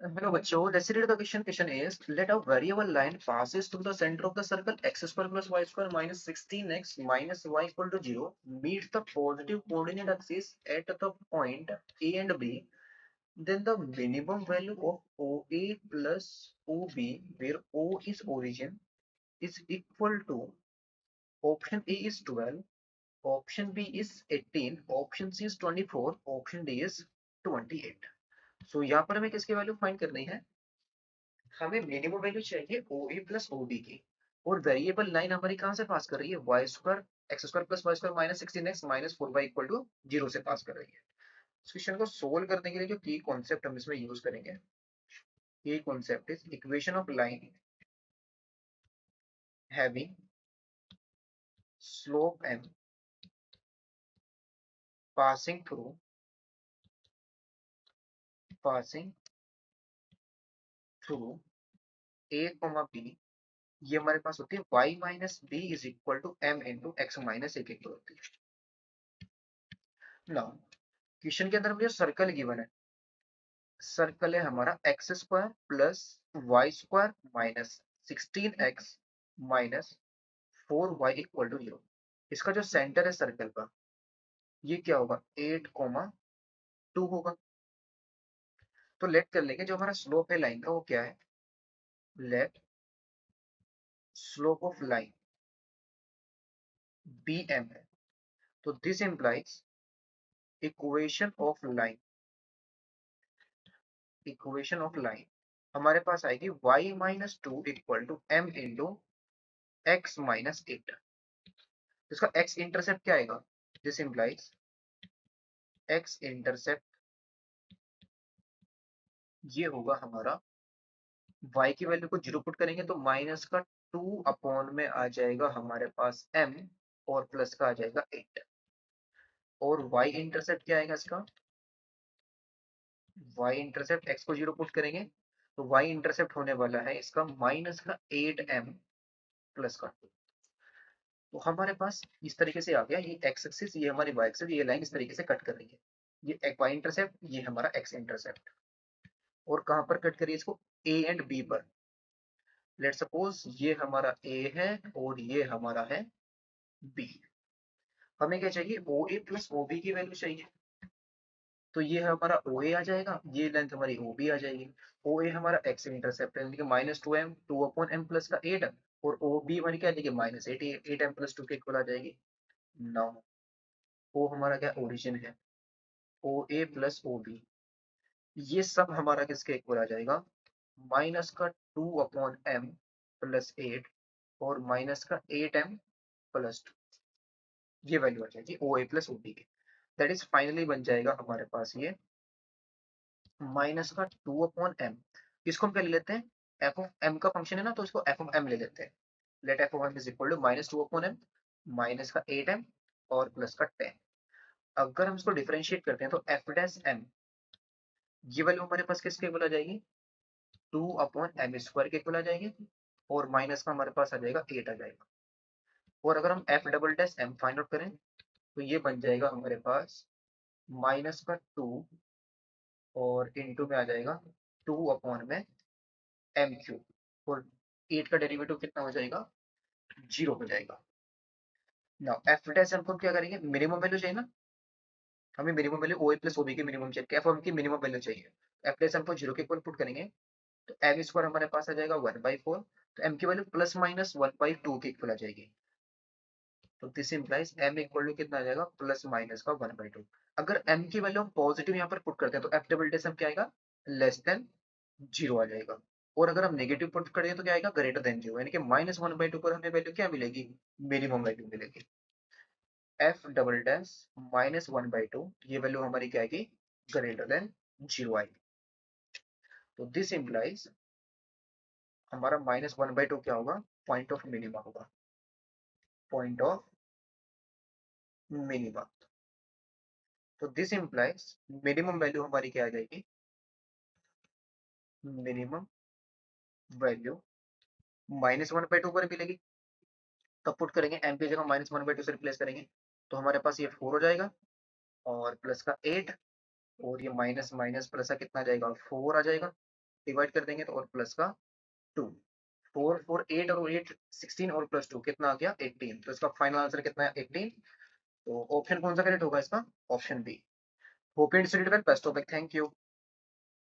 Hello बच्चों, let's read the question. Question is, let a variable line passes through the center of the circle x square plus y square minus 16x minus y equal to 0 meets the positive coordinate axis at the point A and B. Then the minimum value of OA plus OB, where O is origin, is equal to option A is 12, option B is 18, option C is 24, option D is 28. So यहाँ पर हमें किसकी value find करनी है? हमें minimum value चाहिए ओ ए plus O B की। और वेरिएबल लाइन हमारी कहाँ से पास कर रही है? Y square x square plus y square minus 16x minus 4y equal to 0 से पास कर रही है। इस क्वेश्चन को सोल्व करने के लिए जो की कॉन्सेप्ट हम इसमें यूज करेंगे, ये concept is equation of line having slope m passing through a b। ये हमारे पास होती है y minus B is equal to m into x minus A की होती है। नाउ क्वेश्चन के अंदर मुझे सर्कल गिवन है। सर्कल है हमारा x square plus y square minus 16x minus 4y equal to 0। इसका जो सेंटर है सर्कल का, ये क्या होगा? 8,2 होगा। तो लेट कर लेंगे जो हमारा स्लोप है लाइन का वो क्या है? Let slope of line bm है। तो this implies equation of line हमारे पास आएगी y minus 2 equal to m into x minus 8। इसका x इंटरसेप्ट क्या आएगा? दिस इंप्लाइज x इंटरसेप्ट ये होगा हमारा, y की वैल्यू को 0 पुट करेंगे तो माइनस का 2 अपॉन में आ जाएगा हमारे पास m और प्लस का आ जाएगा 8। और y इंटरसेप्ट क्या आएगा इसका? y इंटरसेप्ट x को 0 पुट करेंगे तो y इंटरसेप्ट होने वाला है इसका माइनस का 8m प्लस का 2। तो हमारे पास इस तरीके से आ गया, ये x एक्सिस, ये हमारी y एक्सिस, ये लाइन इस तरीके से कट कर रही है। ये y इंटरसेप्ट, ये हमारा x इंटरसेप्ट। और कहां पर कट करिए इसको? a एंड b पर। लेट सपोज ये हमारा a है और ये हमारा है b। हमें क्या चाहिए? ओ ए प्लस ओ बी की वैल्यू चाहिए। तो ये हमारा ओ ए आ जाएगा, ये लेंथ हमारी ओ बी आ जाएगी। ओ ए हमारा एक्स इंटरसेप्ट है, यानी कि minus 2m 2 upon m plus का 8, और ओ बी हमारी क्या है? माइनस 8m प्लस 2 के इक्वल आ जाएगी। नाउ ओ हमारा क्या? ओरिजिन है। ओ ए प्लस ओ बी, ये सब हमारा किसके इक्वल आ जाएगा? माइनस का 2 अपॉन m प्लस 8 और माइनस का 8m प्लस 2। ये वैल्यू आ जाएगी ओ ए प्लस ओ बी की। दैट इज फाइनली बन जाएगा हमारे पास ये माइनस का 2 अपॉन m। इसको हम क्या ले लेते हैं? एफ ऑफ m का फंक्शन है ना, तो इसको एफ ऑफ m ले लेते हैं। Let f of m is equal to minus 2 upon m minus का 8m और प्लस का 10। अगर हम इसको डिफरेंशिएट करते हैं तो एफ डैश m, ये वैल्यू हमारे पास किसके इक्वल आ जाएगी? 2 अपॉन m स्क्वायर के इक्वल आ जाएगी। और माइनस का हमारे पास आ जाएगा 8 आ जाएगा। और अगर हम F double dash m find out करें तो ये बन जाएगा हमारे पास माइनस का 2 और इंटू में आ जाएगा 2 अपॉन में एम क्यूब। और 8 का डेरिवेटिव कितना हो जाएगा? 0 हो जाएगा। नाउ एफ डैश हमको क्या करेंगे? मिनिमम वैल्यू चाहिए ना, हमें मिनिमम वैल्यू ओ ए प्लस ओ बी की मिनिमम चाहिए, एफ की मिनिमम वैल्यू चाहिए। एफ डैश हमको 0 के इक्वल पुट करेंगे तो एम स्क्वायर हमारे पास आ जाएगा 1/4। तो एम की वैल्यू प्लस माइनस 1/2 के इक्वल आ जाएगी। तो this implies m equal to कितना आ जाएगा? प्लस माइनस का 1/2। अगर एम की वैल्यू हम पॉजिटिव यहाँ पर पुट करते हैं तो एफ डबल डैश क्या आएगा? लेस देन 0 आ जाएगा। और अगर हम नेगेटिव पुट करें तो क्या आएगा? ग्रेटर देन 0, यानी कि माइनस 1/2 पर हमें वैल्यू क्या मिलेगी? मिनिमम वैल्यू मिलेगी। एफ डबल डैश माइनस 1/2, ये वैल्यू हमारी क्या आएगी? ग्रेटर देन 0 आएगी। तो दिस इंप्लाइज हमारा माइनस 1/2 क्या होगा? पॉइंट ऑफ मिनिमा होगा। Point of minima. तो दिस इंप्लाइज मिनिमम वैल्यू हमारी क्या आ जाएगी? मिनिमम वैल्यू माइनस 1/2 पर मिलेगी। तब पुट करेंगे एम की जगह माइनस 1/2 से रिप्लेस करेंगे तो हमारे पास ये 4 हो जाएगा और प्लस का 8, और ये माइनस माइनस प्लस का कितना आ जाएगा? 4 आ जाएगा। डिवाइड कर देंगे तो और प्लस का 2, 4 4 8 और 8 16 और प्लस 2 कितना आ गया 18। तो इसका फाइनल आंसर कितना है 18। तो ऑप्शन कौन सा करेक्ट होगा इसका? Option B. Hope and best of luck, thank you.